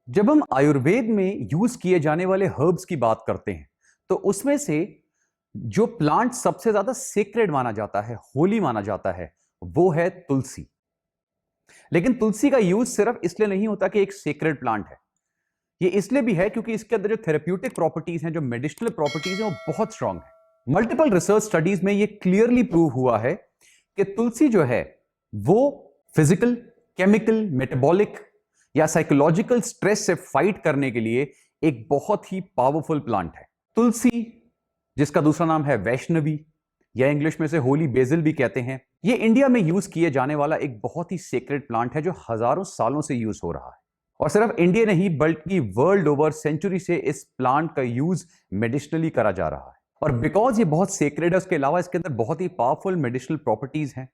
जब हम आयुर्वेद में यूज किए जाने वाले हर्ब्स की बात करते हैं तो उसमें से जो प्लांट सबसे ज्यादा सेक्रेड माना जाता है, होली माना जाता है, वो है तुलसी। लेकिन तुलसी का यूज सिर्फ इसलिए नहीं होता कि एक सेक्रेड प्लांट है। ये इसलिए भी है क्योंकि इसके अंदर जो थेरेप्यूटिक प्रॉपर्टीज हैं, जो मेडिसिनल प्रॉपर्टीज हैं, वो बहुत स्ट्रांग है। मल्टीपल रिसर्च स्टडीज में ये क्लियरली प्रूव हुआ है कि तुलसी जो है वो फिजिकल, केमिकल, मेटाबॉलिक या साइकोलॉजिकल स्ट्रेस से फाइट करने के लिए एक बहुत ही पावरफुल प्लांट है। तुलसी, जिसका दूसरा नाम है वैष्णवी या इंग्लिश में से होली बेसिल भी कहते हैं, ये इंडिया में यूज किए जाने वाला एक बहुत ही सेक्रेड प्लांट है जो हजारों सालों से यूज हो रहा है। और सिर्फ इंडिया नहीं बल्कि वर्ल्ड ओवर सेंचुरी से इस प्लांट का यूज मेडिसिनली करा जा रहा है। और बिकॉज ये बहुत सेक्रेड है, उसके अलावा इसके अंदर बहुत ही पावरफुल मेडिसिनल प्रॉपर्टीज हैं,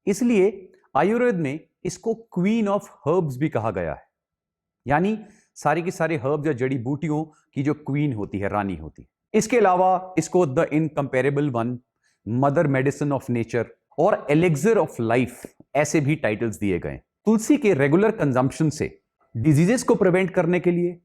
इसलिए आयुर्वेद में इसको क्वीन ऑफ हर्ब्स भी कहा गया है। यानी सारी की सारी हर्ब्स या जड़ी बूटियों की जो क्वीन होती है, रानी होती है। इसके अलावा इसको the incomparable one, mother medicine of nature और एलेक्सिर ऑफ लाइफ ऐसे भी टाइटल्स दिए गए। तुलसी के रेगुलर कंजम्पशन से डिजीजेस को प्रिवेंट करने के लिए,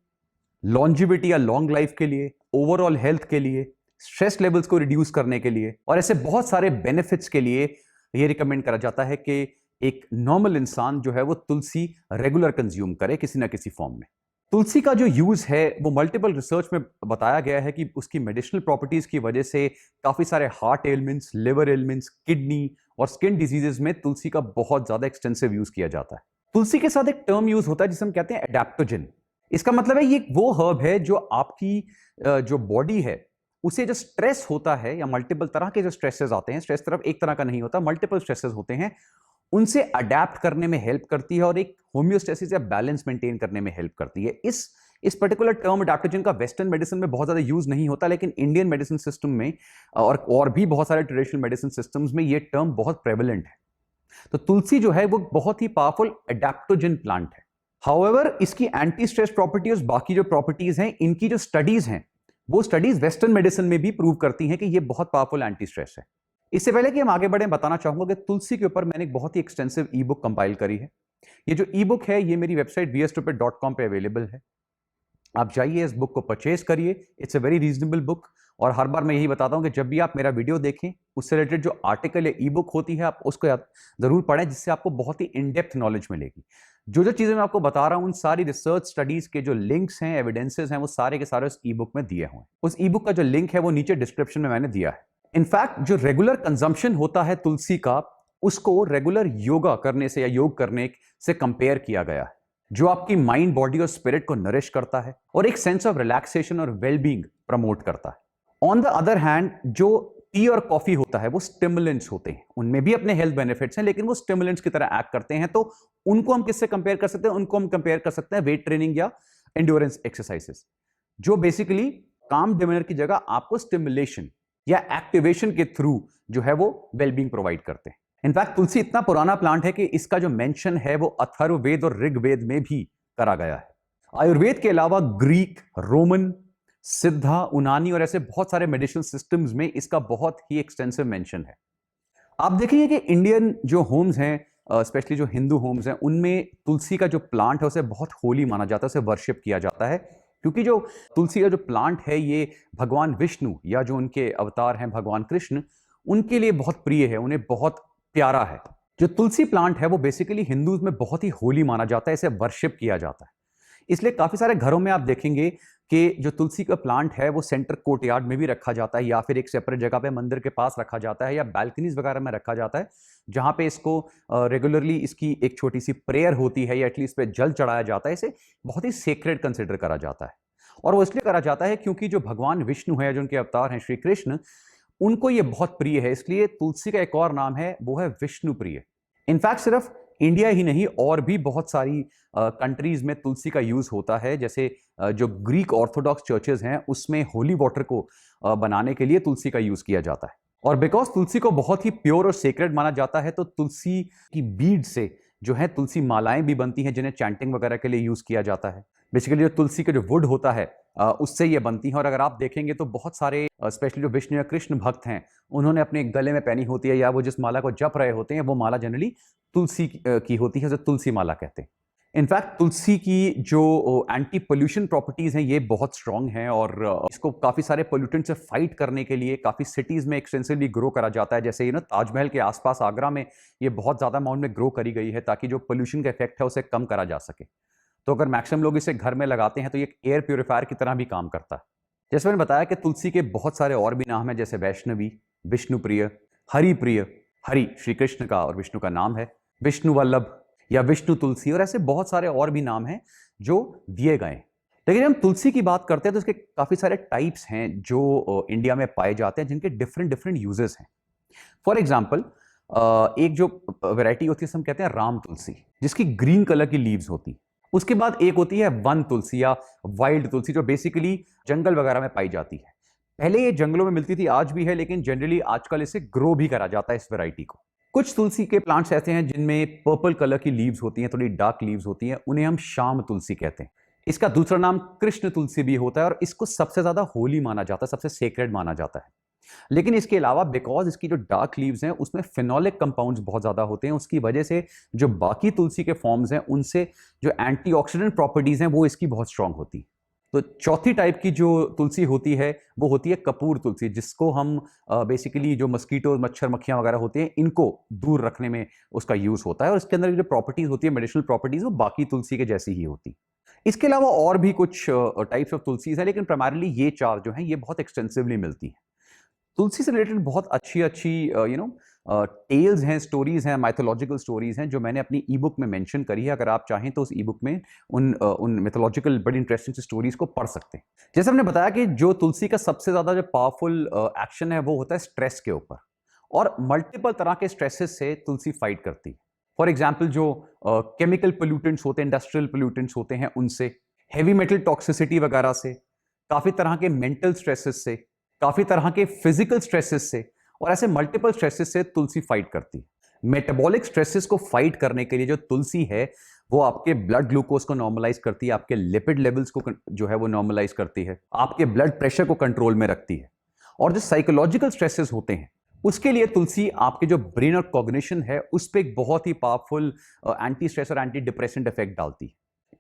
लॉन्जिविटी या लॉन्ग लाइफ के लिए, ओवरऑल हेल्थ के लिए, स्ट्रेस लेवल्स को रिड्यूस करने के लिए और ऐसे बहुत सारे बेनिफिट्स के लिए यह रिकमेंड करा जाता है कि एक नॉर्मल इंसान जो है वो तुलसी रेगुलर कंज्यूम करे किसी ना किसी फॉर्म में। तुलसी का जो यूज है वो मल्टीपल रिसर्च में बताया गया है कि उसकी मेडिसिनल प्रॉपर्टीज की वजह से काफी सारे heart elements, liver elements, kidney और स्किन डिजीजेस में तुलसी का बहुत ज्यादा एक्सटेंसिव यूज किया जाता है। तुलसी के साथ एक टर्म यूज होता है जिसे हम कहते हैं एडेप्टोजन। इसका मतलब है ये वो हर्ब है जो आपकी जो बॉडी है उसे जो स्ट्रेस होता है या मल्टीपल तरह के जो स्ट्रेसेस आते हैं, स्ट्रेस सिर्फ एक तरह का नहीं होता, मल्टीपल स्ट्रेसेस होते हैं, उनसे अडेप्ट करने में हेल्प करती है और एक होम्योस्टेसिस या बैलेंस मेंटेन करने में हेल्प करती है। इस पर्टिकुलर टर्म एडेप्टोजन का वेस्टर्न मेडिसिन में बहुत ज्यादा यूज नहीं होता, लेकिन इंडियन मेडिसिन सिस्टम में और भी बहुत सारे ट्रेडिशनल मेडिसिन सिस्टम्स में ये टर्म बहुत प्रेवलेंट है। तो तुलसी जो है वो बहुत ही पावरफुल एडेप्टोजन प्लांट है। हाउएवर इसकी एंटी स्ट्रेस प्रॉपर्टी और बाकी जो प्रॉपर्टीज हैं, इनकी जो स्टडीज हैं वो स्टडीज वेस्टर्न मेडिसिन में भी प्रूव करती हैं कि ये बहुत पावरफुल एंटी स्ट्रेस है। इससे पहले कि हम आगे बढ़े, बताना चाहूंगा कि तुलसी के ऊपर मैंने एक बहुत ही एक्सटेंसिव ई बुक कंपाइल करी है। ये जो ई बुक है ये मेरी वेबसाइट vstupid.com पे अवेलेबल है। आप जाइए, इस बुक को परचेज करिए। It's a very reasonable book. और हर बार मैं यही बताता हूं कि जब भी आप मेरा वीडियो देखें, उससे रिलेटेड जो आर्टिकल या ई बुक होती है आप उसको जरूर पढ़ें, जिससे आपको बहुत ही इन डेप्थ नॉलेज मिलेगी। जो चीजें मैं आपको बता रहा हूं, उन सारी रिसर्च स्टडीज के जो लिंक्स हैं, एविडेंसेस हैं, वो सारे के सारे उस ई बुक में दिए हुए हैं। उस ई बुक का जो लिंक है वो नीचे डिस्क्रिप्शन में मैंने दिया है। इनफैक्ट जो रेगुलर कंजम्पशन होता है तुलसी का, उसको रेगुलर योगा करने से या योग करने से कंपेयर किया गया है, जो आपकी माइंड, बॉडी और स्पिरिट को नरिश करता है और एक सेंस ऑफ रिलैक्सेशन और वेलबींग प्रमोट करता है। ऑन द अदर हैंड जो टी और कॉफी होता है वो स्टिमुलेंट्स होते हैं, उनमें भी अपने हेल्थ बेनिफिट्स हैं, लेकिन वो स्टिमुलेंट्स की तरह एक्ट करते हैं। तो उनको हम किससे कंपेयर कर सकते हैं? उनको हम कंपेयर कर सकते हैं वेट ट्रेनिंग या एंड्योरेंस एक्सरसाइजेस, जो बेसिकली काम डिमिनर की जगह आपको स्टिमुलेशन या एक्टिवेशन के थ्रू जो है वो वेलबींग प्रोवाइड करते हैं। इनफैक्ट तुलसी इतना पुराना प्लांट है कि इसका जो मेंशन है वो अथर्ववेद और ऋग्वेद में भी करा गया है। आयुर्वेद के अलावा ग्रीक, रोमन, सिद्धा, यूनानी और ऐसे बहुत सारे मेडिसिनल सिस्टम्स में इसका बहुत ही एक्सटेंसिव मेंशन है। आप देखेंगे कि इंडियन जो होम्स हैं, स्पेशली जो हिंदू होम्स हैं, उनमें तुलसी का जो प्लांट है उसे बहुत होली माना जाता है, उसे वर्शिप किया जाता है, क्योंकि जो तुलसी का जो प्लांट है ये भगवान विष्णु या जो उनके अवतार हैं भगवान कृष्ण, उनके लिए बहुत प्रिय है, उन्हें बहुत प्यारा है। जो तुलसी प्लांट है वो बेसिकली हिंदूज में बहुत ही होली माना जाता है, इसे वर्शिप किया जाता है। इसलिए काफी सारे घरों में आप देखेंगे कि जो तुलसी का प्लांट है वो सेंटर कोर्टयार्ड में भी रखा जाता है, या फिर एक सेपरेट जगह पे मंदिर के पास रखा जाता है, या बैल्कनीज वगैरह में रखा जाता है, जहां पे इसको रेगुलरली इसकी एक छोटी सी प्रेयर होती है या एटलीस्ट पे जल चढ़ाया जाता है। इसे बहुत ही सेक्रेड कंसिडर करा जाता है, और वो इसलिए करा जाता है क्योंकि जो भगवान विष्णु है, जो उनके अवतार हैं श्री कृष्ण, उनको ये बहुत प्रिय है। इसलिए तुलसी का एक और नाम है, वो है विष्णु प्रिय। इनफैक्ट सिर्फ इंडिया ही नहीं और भी बहुत सारी कंट्रीज में तुलसी का यूज होता है। जैसे जो ग्रीक ऑर्थोडॉक्स चर्चेज हैं उसमें होली वाटर को बनाने के लिए तुलसी का यूज किया जाता है। और बिकॉज तुलसी को बहुत ही प्योर और सेक्रेड माना जाता है, तो तुलसी की बीड से जो है तुलसी मालाएं भी बनती हैं, जिन्हें चैंटिंग वगैरह के लिए यूज किया जाता है। बेसिकली जो तुलसी के जो वुड होता है उससे ये बनती हैं। और अगर आप देखेंगे तो बहुत सारे स्पेशली जो विष्णु या कृष्ण भक्त हैं, उन्होंने अपने गले में पहनी होती है, या वो जिस माला को जप रहे होते हैं वो माला जनरली तुलसी की होती है, जो तुलसी माला कहते हैं। इनफैक्ट तुलसी की जो एंटी पोल्यूशन प्रॉपर्टीज हैं ये बहुत स्ट्रांग हैं और इसको काफी सारे पोल्यूटेंट से फाइट करने के लिए काफी सिटीज में एक्सटेंसिवली ग्रो करा जाता है। जैसे ताजमहल के आसपास आगरा में ये बहुत ज्यादा अमाउंट में ग्रो करी गई है ताकि जो पोल्यूशन का इफेक्ट है उसे कम करा जा सके। तो अगर मैक्सिमम लोग इसे घर में लगाते हैं तो ये एयर प्योरीफायर की तरह भी काम करता है। जैसे मैंने बताया कि तुलसी के बहुत सारे और भी नाम है, जैसे वैष्णवी, विष्णुप्रिय, हरिप्रिय, हरि श्री कृष्ण का और विष्णु का नाम है, विष्णु वल्लभ या विष्णु तुलसी, और ऐसे बहुत सारे और भी नाम हैं जो दिए गए। लेकिन हम तुलसी की बात करते हैं तो इसके काफी सारे टाइप्स हैं जो इंडिया में पाए जाते हैं, जिनके डिफरेंट डिफरेंट यूजेस हैं। फॉर एग्जाम्पल एक जो वैरायटी होती है हम कहते हैं राम तुलसी, जिसकी ग्रीन कलर की लीव्स होती। उसके बाद एक होती है वन तुलसी या वाइल्ड तुलसी, जो बेसिकली जंगल वगैरह में पाई जाती है। पहले ये जंगलों में मिलती थी, आज भी है, लेकिन जनरली आजकल इसे ग्रो भी करा जाता है इस वैरायटी को। कुछ तुलसी के प्लांट्स ऐसे हैं जिनमें पर्पल कलर की लीव्स होती हैं, थोड़ी डार्क लीव्स होती हैं, उन्हें हम शाम तुलसी कहते हैं। इसका दूसरा नाम कृष्ण तुलसी भी होता है और इसको सबसे ज्यादा होली माना जाता है, सबसे सेक्रेड माना जाता है। लेकिन इसके अलावा बिकॉज इसकी जो डार्क लीव्स हैं उसमें फिनोलिक कंपाउंड्स बहुत ज्यादा होते हैं, उसकी वजह से जो बाकी तुलसी के फॉर्म्स हैं उनसे जो एंटीऑक्सीडेंट प्रॉपर्टीज हैं वो इसकी बहुत स्ट्रांग होती है। तो चौथी टाइप की जो तुलसी होती है वो होती है कपूर तुलसी, जिसको हम बेसिकली जो मस्कीटो, मच्छर, मक्खियां वगैरह होते हैं इनको दूर रखने में उसका यूज होता है, और इसके अंदर जो प्रॉपर्टीज होती है मेडिसिनल प्रॉपर्टीज वो बाकी तुलसी के जैसी ही होती। इसके अलावा और भी कुछ टाइप्स ऑफ तुलसीज हैं, लेकिन प्राइमरली ये चार जो हैं ये बहुत एक्सटेंसिवली मिलती हैं। तुलसी से रिलेटेड बहुत अच्छी अच्छी टेल्स हैं, स्टोरीज हैं, माइथोलॉजिकल स्टोरीज हैं जो मैंने अपनी ई बुक में मेंशन करी है। अगर आप चाहें तो उस ई बुक में उन मिथोलॉजिकल बड़ी इंटरेस्टिंग स्टोरीज को पढ़ सकते हैं। जैसे हमने बताया कि जो तुलसी का सबसे ज्यादा जो पावरफुल एक्शन है वो होता है स्ट्रेस के ऊपर, और मल्टीपल तरह के स्ट्रेसेस से तुलसी फाइट करती है। फॉर एग्जाम्पल जो केमिकल पोल्यूटेंट्स होते हैं, इंडस्ट्रियल पोल्यूटेंट्स होते हैं, उनसे, हैवी मेटल टॉक्सिसिटी वगैरह से, काफी तरह के मेंटल स्ट्रेसेस से, काफी तरह के फिजिकल स्ट्रेसेस से, और ऐसे मल्टीपल स्ट्रेसेस से तुलसी फाइट करती है। मेटाबॉलिक स्ट्रेसेस को फाइट करने के लिए जो तुलसी है वो आपके ब्लड ग्लूकोज को नॉर्मलाइज करती है, आपके लिपिड लेवल्स को जो है वो नॉर्मलाइज करती है, आपके ब्लड प्रेशर को कंट्रोल में रखती है। और जो साइकोलॉजिकल स्ट्रेसेस होते हैं उसके लिए तुलसी आपके जो ब्रेन और कॉग्निशन है उस पर एक बहुत ही पावरफुल एंटी स्ट्रेस और एंटी डिप्रेसेंट इफेक्ट डालती है।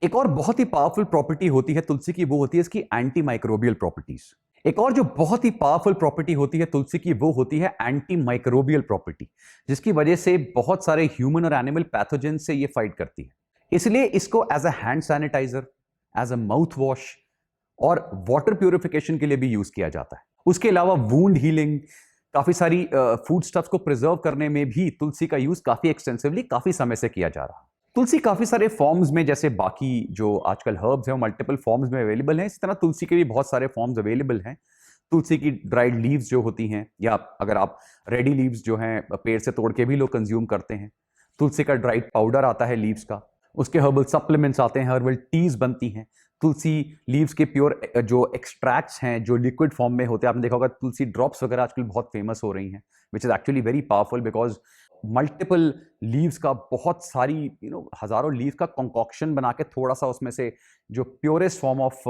एक और बहुत ही पावरफुल प्रॉपर्टी होती है तुलसी की, वो होती है इसकी एंटी माइक्रोबियल प्रॉपर्टीज। एक और जो बहुत ही पावरफुल प्रॉपर्टी होती है तुलसी की वो होती है एंटी माइक्रोबियल प्रॉपर्टी, जिसकी वजह से बहुत सारे ह्यूमन और एनिमल पैथोजेन से ये फाइट करती है। इसलिए इसको as a hand sanitiser, as a mouthwash और वाटर प्यूरिफिकेशन के लिए भी यूज किया जाता है। उसके अलावा वूंड हीलिंग, काफी सारी फूड स्टफ्स को प्रिजर्व करने में भी तुलसी का यूज काफी एक्सटेंसिवली काफी समय से किया जा रहा है। तुलसी काफी सारे फॉर्म्स में, जैसे बाकी जो आजकल हर्ब्स हैं वो मल्टीपल फॉर्म्स में अवेलेबल हैं, इसी तरह तुलसी के भी बहुत सारे फॉर्म्स अवेलेबल हैं। तुलसी की ड्राइड लीव्स जो होती हैं, या अगर आप रेडी लीव्स जो हैं पेड़ से तोड़ के भी लोग कंज्यूम करते हैं। तुलसी का ड्राइड पाउडर आता है लीव्स का, उसके हर्बल सप्लीमेंट्स आते हैं, हर्बल टीज बनती हैं। तुलसी लीव्स के प्योर जो एक्सट्रैक्ट्स हैं जो लिक्विड फॉर्म में होते हैं, आपने देखा होगा तुलसी ड्रॉप्स वगैरह आजकल बहुत फेमस हो रही हैं, which is actually very powerful because multiple leaves का, बहुत सारी हजारों लीव्स का कंकॉक्शन बना के थोड़ा सा उसमें से जो प्योरेस्ट फॉर्म ऑफ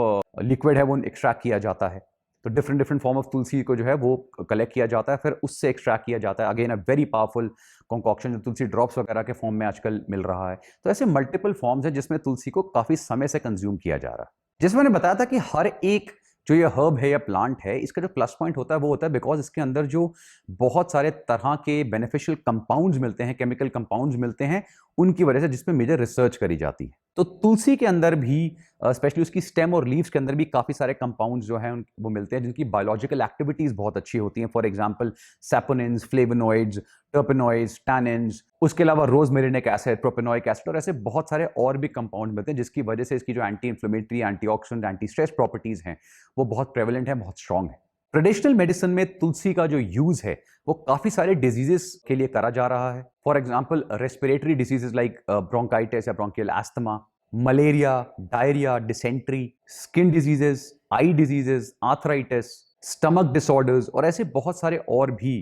लिक्विड है वो एक्सट्रैक्ट किया जाता है। तो डिफरेंट डिफरेंट फॉर्म ऑफ तुलसी को जो है वो कलेक्ट किया जाता है, फिर उससे एक्सट्रैक्ट किया जाता है। Again a very powerful concoction जो तुलसी ड्रॉप्स वगैरह के फॉर्म में आजकल मिल रहा है। तो ऐसे मल्टीपल फॉर्म्स हैं जिसमें तुलसी को काफी समय से कंज्यूम किया जा रहा है। जैसे मैंने बताया था कि हर एक जो ये हर्ब है या प्लांट है, इसका जो प्लस पॉइंट होता है वो होता है बिकॉज इसके अंदर जो बहुत सारे तरह के बेनिफिशियल कंपाउंड्स मिलते हैं, केमिकल कंपाउंड्स मिलते हैं, उनकी वजह से जिसमें मेजर रिसर्च करी जाती है। तो तुलसी के अंदर भी स्पेशली उसकी स्टेम और लीव्स के अंदर भी काफी सारे कंपाउंड्स जो हैं वो मिलते हैं जिनकी बायोलॉजिकल एक्टिविटीज बहुत अच्छी होती हैं। For example saponins, flavonoids, टर्पेनॉइड्स, tannins, उसके अलावा रोजमेरिनिक एसिड, प्रोपेनोइक एसिड, और ऐसे बहुत सारे और भी कंपाउंड मिलते हैं जिसकी वजह से इसकी जो anti inflammatory, antioxidant, anti stress properties हैं वो बहुत प्रेवलेंट है, बहुत स्ट्रॉन्ग है। ट्रेडिशनल मेडिसिन में तुलसी का जो यूज है वो काफी सारे डिजीजेस के लिए करा जा रहा है। For example respiratory diseases like bronchitis या bronchial asthma, malaria, diarrhoea, dysentery, skin diseases, eye diseases, arthritis, stomach disorders, और ऐसे बहुत सारे और भी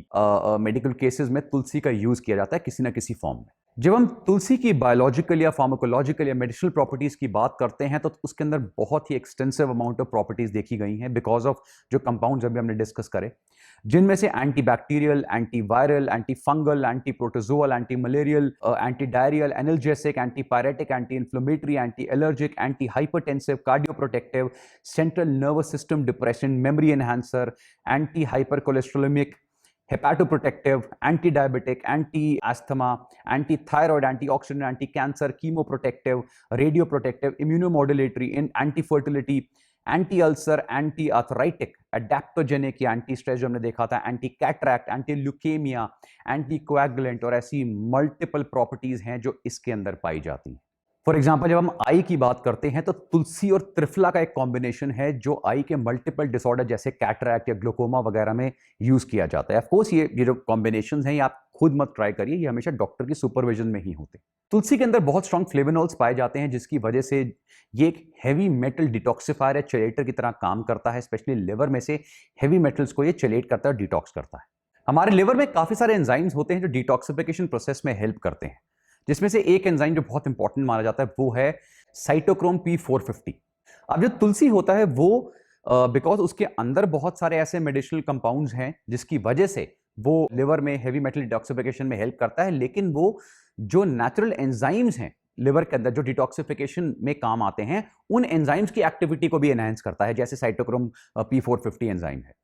मेडिकल केसेस में तुलसी का यूज किया जाता है किसी ना किसी फॉर्म में। जब हम तुलसी की बायोलॉजिकल या फार्माकोलॉजिकल या मेडिसिनल प्रॉपर्टीज की बात करते हैं तो उसके अंदर बहुत ही एक्सटेंसिव अमाउंट ऑफ प्रॉपर्टीज देखी गई हैं बिकॉज ऑफ जो कंपाउंड्स अभी हमने डिस्कस करे, जिनमें से antibacterial, antiviral, anti fungal, anti protozoal, anti malarial, anti diarrhoeal, analgesic, anti pyretic, anti inflammatory, anti allergic, anti hypertensive, cardio protective, central nervous system depression, memory enhancer, anti hypercholesterolemic, hepatoprotective, anti-diabetic, anti-asthma, anti-thyroid, antioxidant, anti-cancer, chemoprotective, radioprotective, immunomodulatory, in anti-fertility, anti-ulcer, anti-arthritic, adaptogenic या anti-stress जो हमने देखा था, anti-cataract, anti-leukaemia, anti-coagulant और ऐसी multiple properties हैं जो इसके अंदर पाई जाती हैं। फॉर एग्जाम्पल जब हम आई की बात करते हैं तो तुलसी और त्रिफला का एक कॉम्बिनेशन है जो आई के मल्टीपल डिसऑर्डर जैसे कैटरैक्ट या ग्लूकोमा वगैरह में यूज किया जाता है। ऑफ कोर्स ये जो कॉम्बिनेशंस हैं ये आप खुद मत ट्राई करिए, ये हमेशा डॉक्टर की सुपरविजन में ही होते हैं। तुलसी के अंदर बहुत स्ट्रॉन्ग फ्लेवोनॉल्स पाए जाते हैं जिसकी वजह से ये एक हैवी मेटल डिटॉक्सिफायर या चेलेटर की तरह काम करता है। स्पेशली लिवर में से हैवी मेटल्स को ये चेलेट करता है, डिटॉक्स करता है। हमारे लिवर में काफी सारे एंजाइम्स होते हैं जो डिटॉक्सिफिकेशन प्रोसेस में हेल्प करते हैं, जिसमें से एक एंजाइम जो बहुत इंपॉर्टेंट माना जाता है वो है साइटोक्रोम P450। अब जो तुलसी होता है वो बिकॉज उसके अंदर बहुत सारे ऐसे मेडिसिनल कंपाउंड्स हैं जिसकी वजह से वो लिवर में हेवी मेटल डिटॉक्सिफिकेशन में हेल्प करता है, लेकिन वो जो नेचुरल एंजाइम्स हैं लिवर के अंदर जो डिटॉक्सिफिकेशन में काम आते हैं उन एंजाइम्स की एक्टिविटी को भी एनहांस करता है, जैसे साइटोक्रोम P450 एंजाइम है।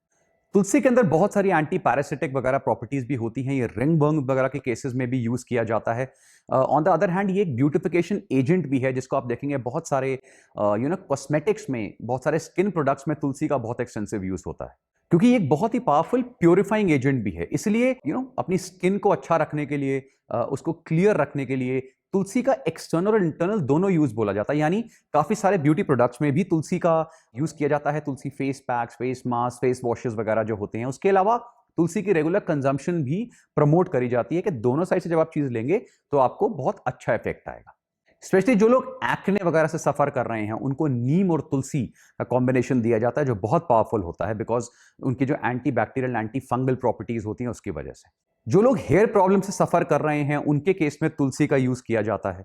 तुलसी के अंदर बहुत सारी एंटी पैरासिटिक वगैरह प्रॉपर्टीज भी होती हैं, ये रिंगवर्म वगैरह के केसेस में भी यूज किया जाता है। ऑन द अदर हैंड ये एक ब्यूटिफिकेशन एजेंट भी है जिसको आप देखेंगे बहुत सारे कॉस्मेटिक्स में, बहुत सारे स्किन प्रोडक्ट्स में तुलसी का बहुत एक्सटेंसिव यूज होता है क्योंकि ये एक बहुत ही पावरफुल प्योरीफाइंग एजेंट भी है। इसलिए अपनी स्किन को अच्छा रखने के लिए, उसको क्लियर रखने के लिए तुलसी का एक्सटर्नल और इंटरनल दोनों यूज बोला जाता है। यानी काफी सारे ब्यूटी प्रोडक्ट्स में भी तुलसी का यूज किया जाता है। तुलसी face packs, face mask, face washes वगैरह जो होते हैं, उसके अलावा तुलसी की रेगुलर कंजम्पशन भी प्रमोट करी जाती है कि दोनों साइड से जब आप चीज लेंगे तो आपको बहुत अच्छा इफेक्ट आएगा। स्पेशली जो लोग एक्ने वगैरह से सफर कर रहे हैं उनको नीम और तुलसी का कॉम्बिनेशन दिया जाता है जो बहुत पावरफुल होता है बिकॉज उनकी जो anti bacterial, anti fungal properties होती हैं उसकी वजह से। जो लोग हेयर प्रॉब्लम से सफर कर रहे हैं उनके केस में तुलसी का यूज किया जाता है।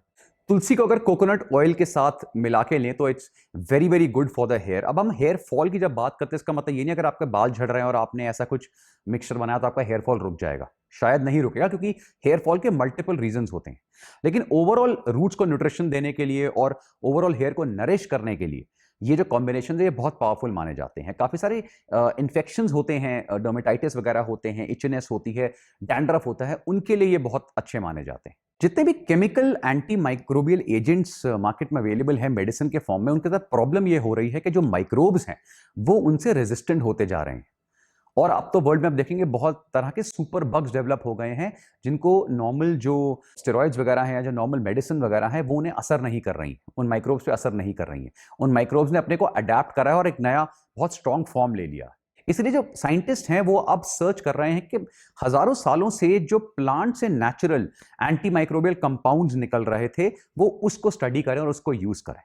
तुलसी को अगर कोकोनट ऑयल के साथ मिला के लें तो it's very very good for the hair. अब हम हेयर फॉल की जब बात करते हैं इसका मतलब ये नहीं अगर आपके बाल झड़ रहे हैं और आपने ऐसा कुछ मिक्सचर बनाया तो आपका हेयर फॉल रुक जाएगा, शायद नहीं रुकेगा क्योंकि हेयर फॉल के मल्टीपल रीजंस होते हैं। लेकिन ओवरऑल रूट्स को न्यूट्रिशन देने के लिए और ओवरऑल हेयर को नरिश करने के लिए ये जो कॉम्बिनेशन है ये बहुत पावरफुल माने जाते हैं। काफी सारे इन्फेक्शंस होते हैं, डर्मेटाइटिस वगैरह होते हैं, इचनेस होती है, डैंड्रफ होता है, उनके लिए ये बहुत अच्छे माने जाते हैं। जितने भी chemical anti microbial agents market में अवेलेबल है मेडिसिन के फॉर्म में, उनके साथ प्रॉब्लम ये हो रही है कि जो माइक्रोब्स हैं वो उनसे रेजिस्टेंट होते जा रहे हैं। और अब तो वर्ल्ड में आप देखेंगे बहुत तरह के सुपर बग्स डेवलप हो गए हैं जिनको नॉर्मल जो स्टेरॉइड्स वगैरह हैं या जो नॉर्मल मेडिसिन वगैरह है वो उन्हें असर नहीं कर रही, उन माइक्रोब्स पे असर नहीं कर रही हैं। उन माइक्रोब्स ने अपने को अडेप्ट करा है और एक नया बहुत स्ट्रॉन्ग फॉर्म ले लिया। इसलिए जो साइंटिस्ट हैं वो अब सर्च कर रहे हैं कि हजारों सालों से जो प्लांट से नेचुरल एंटी माइक्रोबियल कंपाउंड्स निकल रहे थे वो उसको स्टडी करें और उसको यूज करें।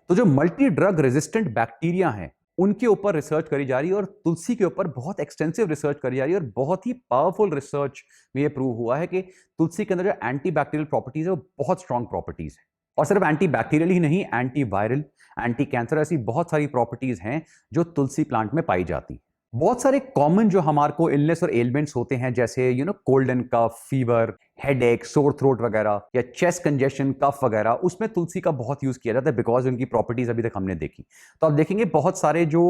तो जो मल्टी ड्रग रेजिस्टेंट बैक्टीरिया हैं उनके ऊपर रिसर्च करी जा रही है और तुलसी के ऊपर बहुत एक्सटेंसिव रिसर्च करी जा रही है और बहुत ही पावरफुल रिसर्च में ये प्रूव हुआ है कि तुलसी के अंदर जो एंटी बैक्टीरियल प्रॉपर्टीज है वो बहुत स्ट्रॉन्ग प्रॉपर्टीज है। और सिर्फ एंटी बैक्टीरियल ही नहीं, एंटी वायरल, एंटी कैंसर, ऐसी बहुत सारी प्रॉपर्टीज हैं जो तुलसी प्लांट में पाई जाती। बहुत सारे कॉमन जो हमारे को इलनेस और एलिमेंट्स होते हैं जैसे cold and cough, fever, headache, sore throat वगैरह या चेस्ट कंजेशन, कफ वगैरह, उसमें तुलसी का बहुत यूज किया जाता है बिकॉज उनकी प्रॉपर्टीज अभी तक हमने देखी। तो आप देखेंगे बहुत सारे जो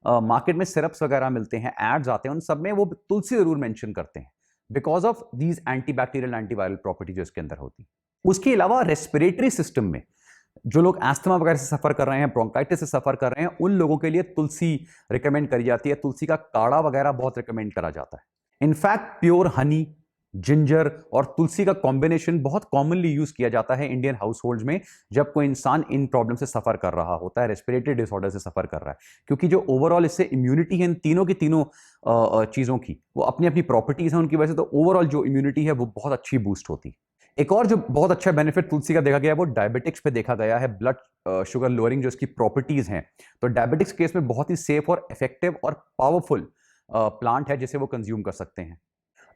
मार्केट में सिरप्स वगैरह मिलते हैं, एड्स आते हैं, उन सब में वो तुलसी जरूर मेंशन करते हैं because of these anti bacterial, antiviral property जो इसके अंदर होती है। उसके अलावा रेस्पिरेटरी सिस्टम में जो लोग एस्थमा वगैरह से सफर कर रहे हैं, ब्रोंकाइटिस से सफर कर रहे हैं, उन लोगों के लिए तुलसी रिकमेंड करी जाती है। तुलसी का काढ़ा वगैरह बहुत रिकमेंड करा जाता है। इनफैक्ट प्योर हनी, जिंजर और तुलसी का कॉम्बिनेशन बहुत कॉमनली यूज किया जाता है इंडियन हाउस होल्ड में जब कोई इंसान इन प्रॉब्लम से सफर कर रहा होता है, रेस्पिरेटरी डिसऑर्डर से सफर कर रहा है, क्योंकि जो ओवरऑल इससे इम्यूनिटी है इन तीनों की तीनों चीजों की वो अपनी अपनी प्रॉपर्टीज हैं, उनकी वजह से तो ओवरऑल जो इम्यूनिटी है वो बहुत अच्छी बूस्ट होती है। एक और जो बहुत अच्छा बेनिफिट तुलसी का देखा गया है वो डायबिटिक्स पे देखा गया है, ब्लड शुगर लोअरिंग जो इसकी प्रॉपर्टीज हैं। तो डायबिटिक्स केस में बहुत ही सेफ और इफेक्टिव और पावरफुल प्लांट है जिसे वो कंज्यूम कर सकते हैं।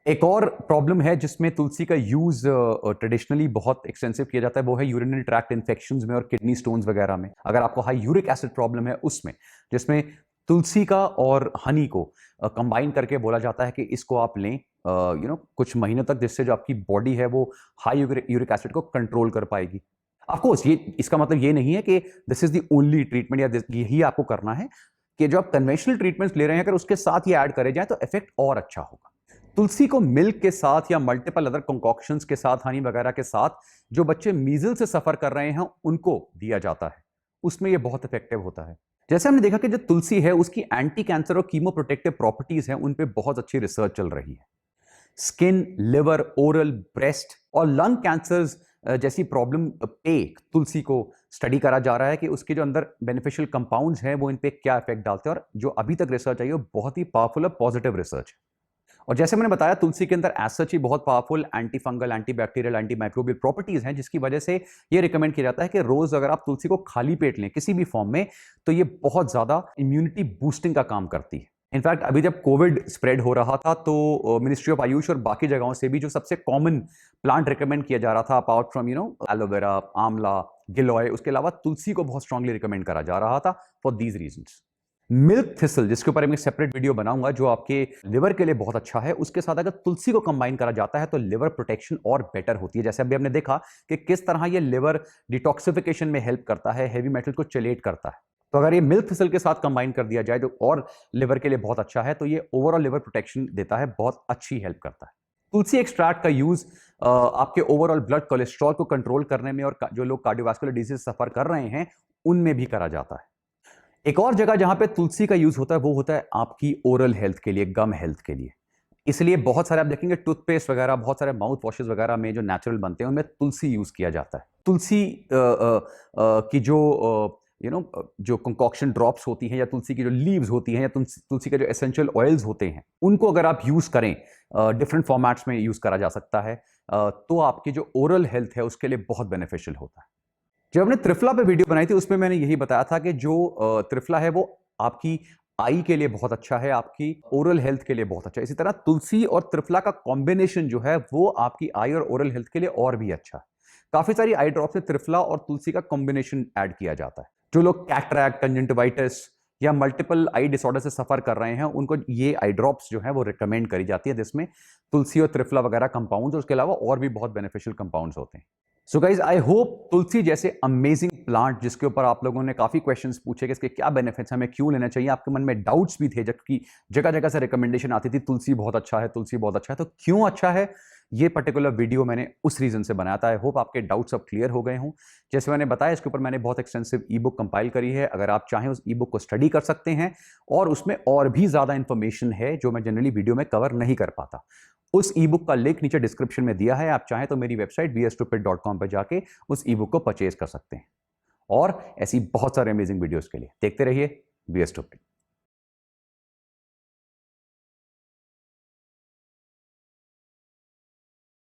एक और प्रॉब्लम है जिसमें तुलसी का यूज ट्रेडिशनली बहुत एक्सटेंसिव किया जाता है, वो है यूरिनरी ट्रैक्ट इन्फेक्शंस में और किडनी स्टोन्स वगैरह में। अगर आपको हाई यूरिक एसिड प्रॉब्लम है उसमें, जिसमें तुलसी का और हनी को कंबाइन करके बोला जाता है कि इसको आप लें कुछ महीनों तक, जिससे जो आपकी बॉडी है वो हाई यूरिक एसिड को कंट्रोल कर पाएगी। ऑफ कोर्स ये इसका मतलब ये नहीं है कि this is the only treatment या यही आपको करना है, कि जो आप कन्वेंशनल ट्रीटमेंट्स ले रहे हैं अगर उसके साथ ये ऐड करे जाए तो इफेक्ट और अच्छा होगा। तुलसी को मिल्क के साथ या मल्टीपल अदर कंकॉक्शंस के साथ, हनी वगैरह के साथ, जो बच्चे मीजल से सफर कर रहे हैं उनको दिया जाता है, उसमें यह बहुत इफेक्टिव होता है। जैसे हमने देखा कि जो तुलसी है उसकी एंटी कैंसर और कीमो प्रोटेक्टिव प्रॉपर्टीज हैं, उन पे बहुत अच्छी रिसर्च चल रही है। स्किन, लिवर, ओरल, ब्रेस्ट और लंग कैंसर्स जैसी प्रॉब्लम पे तुलसी को स्टडी करा जा रहा है कि उसके जो अंदर बेनिफिशियल कंपाउंड्स हैं वो इन पे क्या इफेक्ट डालते हैं, और जो अभी तक रिसर्च आई है वो बहुत ही पावरफुल और पॉजिटिव रिसर्च है। और जैसे मैंने बताया, तुलसी के अंदर एज सच ही बहुत powerful anti fungal, anti bacterial, anti microbial properties हैं, जिसकी वजह से ये रिकमेंड किया जाता है कि रोज अगर आप तुलसी को खाली पेट लें किसी भी फॉर्म में, तो ये बहुत ज्यादा इम्यूनिटी बूस्टिंग का काम करती है। इनफैक्ट अभी जब कोविड स्प्रेड हो रहा था तो मिनिस्ट्री ऑफ आयुष और बाकी जगहों से भी जो सबसे कॉमन प्लांट रिकमेंड किया जा रहा था, अपार्ट फ्रॉम एलोवेरा, आंवला, गिलोय, उसके अलावा तुलसी को बहुत स्ट्रांगली रिकमेंड करा जा रहा था for these reasons. Milk thistle, जिसके ऊपर मैं सेपरेट वीडियो बनाऊंगा, जो आपके लिवर के लिए बहुत अच्छा है, उसके साथ अगर तुलसी को कंबाइन करा जाता है तो लिवर प्रोटेक्शन और बेटर होती है। जैसे अभी हमने देखा कि किस तरह ये लिवर डिटॉक्सिफिकेशन में हेल्प करता है, हेवी मेटल को चलेट करता है। तो अगर ये मिल्क थिसल के साथ कंबाइन कर दिया जाए जो और लिवर के लिए बहुत अच्छा है, तो ये ओवरऑल लिवर प्रोटेक्शन देता है, बहुत अच्छी हेल्प करता है। तुलसी एक्सट्रैक्ट का यूज आपके ओवरऑल ब्लड कोलेस्ट्रॉल को कंट्रोल करने में और जो लोग कार्डियोवास्कुलर डिजीज सफर कर रहे हैं उनमें भी करा जाता है। एक और जगह जहां पे तुलसी का यूज होता है वो होता है आपकी ओरल हेल्थ के लिए, गम हेल्थ के लिए। इसलिए बहुत सारे आप देखेंगे टूथपेस्ट वगैरह, बहुत सारे माउथ वॉशेस वगैरह में जो नेचुरल बनते हैं उनमें तुलसी यूज किया जाता है। तुलसी की जो जो कंकॉक्शन ड्रॉप्स होती हैं, या तुलसी की जो लीव्स होती हैं, या तुलसी के जो एसेंशियल ऑयल्स होते हैं, उनको अगर आप यूज करें, डिफरेंट फॉर्मेट्स में यूज करा जा सकता है, तो आपकी जो ओरल हेल्थ है उसके लिए बहुत बेनिफिशियल होता है। जब हमने त्रिफला पे वीडियो बनाई थी उसमें मैंने यही बताया था कि जो त्रिफला है वो आपकी आई के लिए बहुत अच्छा है, आपकी ओरल हेल्थ के लिए बहुत अच्छा है। इसी तरह तुलसी और त्रिफला का कॉम्बिनेशन जो है वो आपकी आई और ओरल हेल्थ के लिए और भी अच्छा है। काफी सारी आई ड्रॉप्स में त्रिफला और तुलसी का कॉम्बिनेशन ऐड किया जाता है। जो लोग कैटरैक्ट, कंजंक्टिवाइटिस या मल्टीपल आई डिसऑर्डर से सफर कर रहे हैं उनको ये आई ड्रॉप्स जो है वो रिकमेंड करी जाती है, जिसमें तुलसी और त्रिफला वगैरह कंपाउंड्स और उसके अलावा और भी बहुत बेनिफिशियल कंपाउंड्स होते हैं। सो गाइज, आई होप तुलसी जैसे अमेजिंग प्लांट, जिसके ऊपर आप लोगों ने काफी क्वेश्चंस पूछे कि इसके क्या बेनिफिट्स, हमें क्यों लेना चाहिए, आपके मन में डाउट्स भी थे, जबकि जगह जगह से रिकमेंडेशन आती थी तुलसी बहुत अच्छा है, तुलसी बहुत अच्छा है, तो क्यों अच्छा है, ये पर्टिकुलर वीडियो मैंने उस रीजन से बनाया था। आई होप आपके डाउट्स अब क्लियर हो गए हों। जैसे मैंने बताया, इसके ऊपर मैंने बहुत एक्सटेंसिव ई बुक कंपाइल करी है, अगर आप चाहें उस ई बुक को स्टडी कर सकते हैं, और उसमें और भी ज्यादा इंफॉर्मेशन है जो मैं जनरली वीडियो में कवर नहीं कर पाता। उस ई बुक का लिंक नीचे डिस्क्रिप्शन में दिया है, आप चाहें तो मेरी वेबसाइट bstupid.com पर जाके उस ई बुक को परचेज कर सकते हैं। और ऐसी बहुत सारे अमेजिंग वीडियोस के लिए देखते रहिए बी एस स्टूपिड।